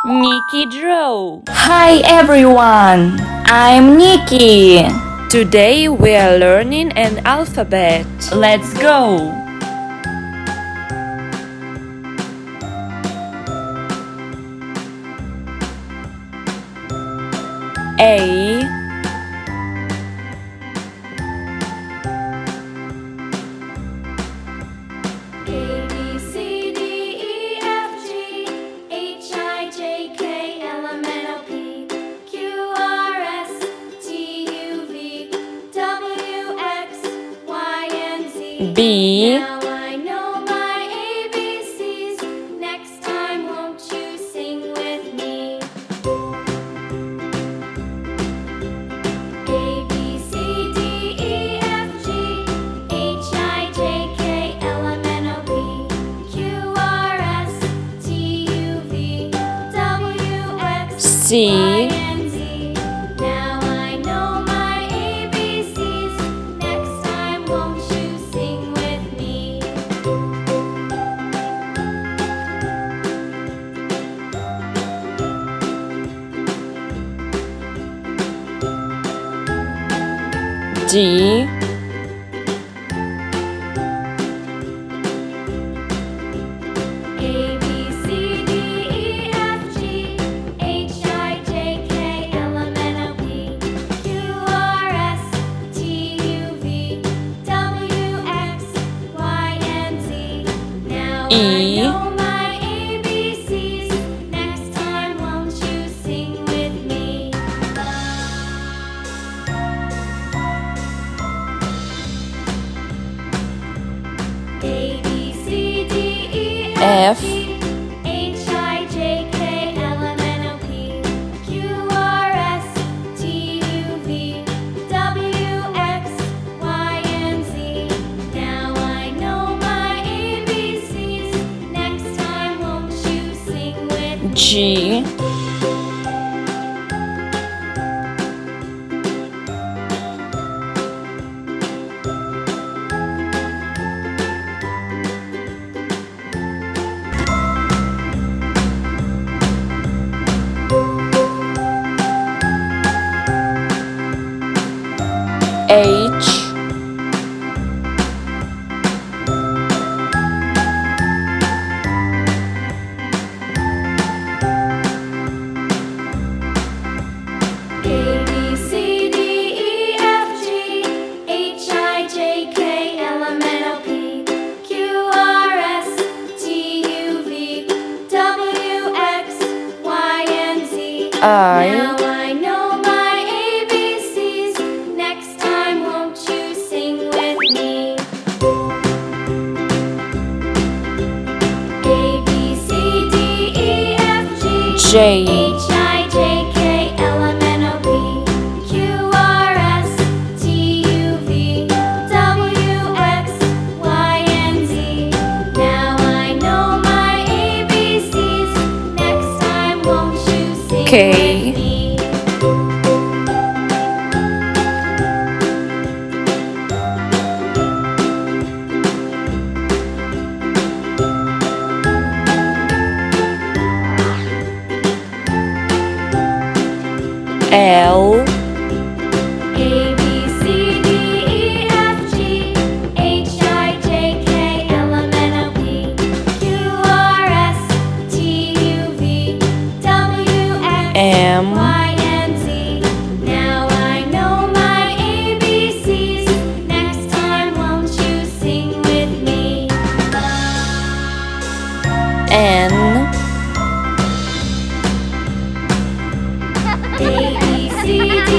Nikki draw. Hi everyone, I'm Nikki. Today we are learning an alphabet. Let's go. A, B, C, D, E, F, G, H, I, J, K, L, M, N, O, P, Q, R, S, T, U, V, W, X, Y, and Z. B, Now I know my ABCs. Next time, won't you sing with me? A, B, C, D, E, F, G, H, I, J, K, L, M, N, O, P, Q, R, S, T, U, V, W, X, C, Y, and Z. Now I know my ABCs. Next time, won't you sing with me? D, A, B, C, D, E, F, G, H, I, J, K, L, M, N, O, P, Q, R, S, T, U, V, W, X, Y, and Z. Now E. I know my ABCs. Next time, won't you sing with me? A, B, C, D, E, F, F, G, H, I, J, K, L, M, N, O, P, Q, R, S, T, U, V, W, X, Y, and Z. Now I know my ABCs. Next time, won't you sing with me? G, H, A, B, C, D, E, F, G, H, I, J, K, L, M, N, O, P, Q, R, S, T, U, V, W, X, Y, and Z. I, Now I know my ABCs. Next time, won't you sing with me? A, B, C, D, E, F, G, J, H, I, J, K, L, M, N, O, P, Q, R, S, T, U, V, W, X, Y, and Z. Now I know my ABCs. Next time, won't you sing K. with me? L, A, B, C, D, E, F, G, H, I, J, K, L, M, N, O, P, Q, R, S, T, U, V, W, X, M, Y, and Z. Now I know my ABCs. Next time, won't you sing with me? N, A, B, C, D,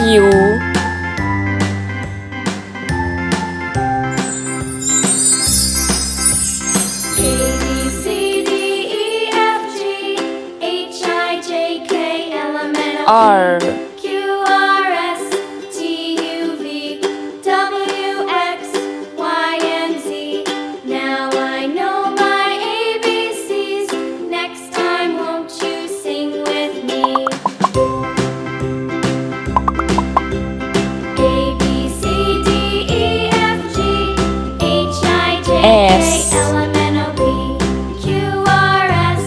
Q, A, B, C, D, E, F, G, H, I, J, K, L, M, N, O, P, R, Q, R, S, T, U, V, W, X, Y, and Z. Now I know my ABCs. Next time, won't you sing with me? A, B, C, D, E, F, G, H, I, J, S. K, L, M, N, O, P, Q, R, S,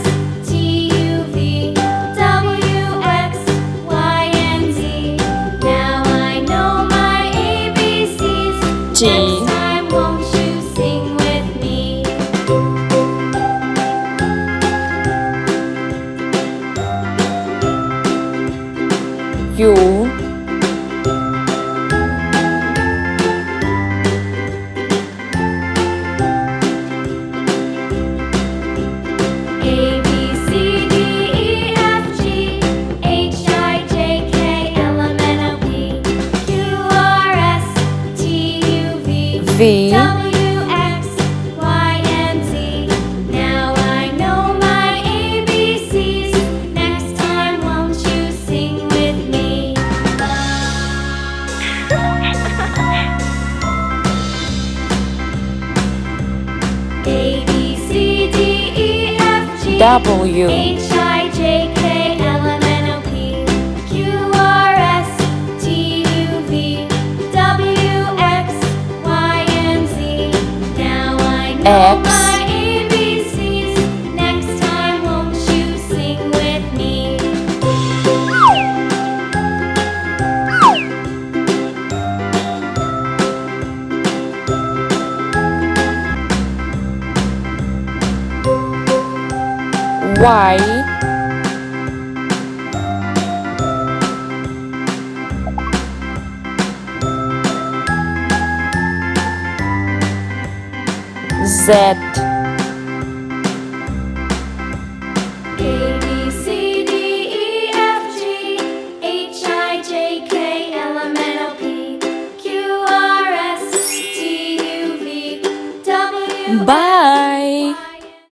T, U, V, W, X, Y, and Z. Now I know my ABCs. G. Next time, won't you sing with me? U, A, B, C, D, E, F, G, H, I, J, K, L, M, N, O, P, Q, R, S, T, U, V, V, W, X, Y, and Z. Now I know my ABCs. Next time, won't you sing with me? A, B, C, D, E, F, G, W, H, I, J, K, L, M, N, O, P, Q, R, S, T, U, V, W, X, Y, and Z. Now I know X. my ABCs. Next time, won't you sing with me? Y, Z,